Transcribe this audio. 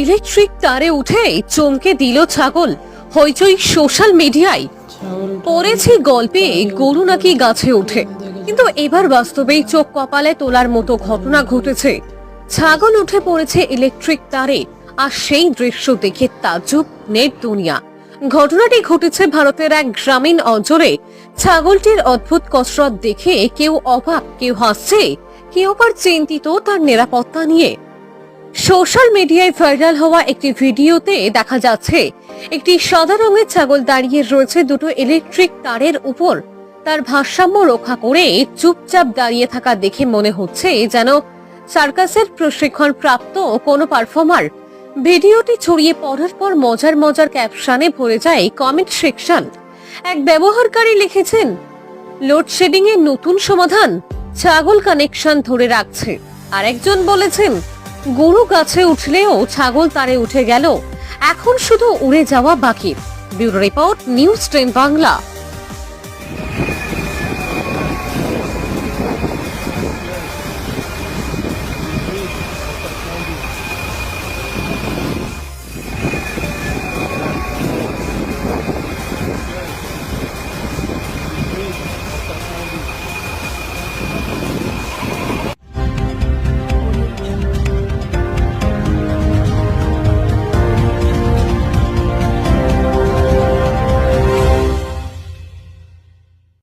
Electric তারে উঠে চমকে দিল ছাগল, হইচই সোশ্যাল মিডিয়ায়। পড়েছি গল্পে গরু নাকি গাছে ওঠে, কিন্তু এবার বাস্তবেই চোখ কপালে তোলার মতো ঘটনা ঘটেছে। ছাগল উঠে পড়েছে ইলেকট্রিক তারে, আর সেই দৃশ্য দেখে তাজ্জব নেট দুনিয়া। ঘটনাটি ঘটেছে ভারতের এক গ্রামীণ অঞ্চলে। ছাগলটির অদ্ভুত কসরত দেখে কেউ অবাক, কেউ হাসছে, কেউ আবার চিন্তিত তার নিরাপত্তা নিয়ে। সোশ্যাল মিডিয়ায় ভাইরাল হওয়া একটি ভিডিওতে দেখা যাচ্ছে একটি সাদা রঙের ছাগল দাঁড়িয়ে রয়েছে দুটো ইলেকট্রিক তারের উপর। তার ভারসাম্য রক্ষা করে চুপচাপ দাঁড়িয়ে থাকা দেখে মনে হচ্ছে যেন সার্কাসের প্রশিক্ষণ প্রাপ্ত কোনো পারফর্মার। ভিডিওটি ছড়িয়ে পড়ার পর মজার মজার ক্যাপশনে ভরে যায় কমেন্ট সেকশন। এক ব্যবহারকারী লিখেছেন, লোডশেডিং এর নতুন সমাধান, ছাগল কানেকশন ধরে রাখছে। আর একজন বলেছেন, গরু গাছে উঠলেও ছাগল তারে উঠে গেল, এখন শুধু উড়ে যাওয়া বাকি। Bureau report, news 10 Bangla.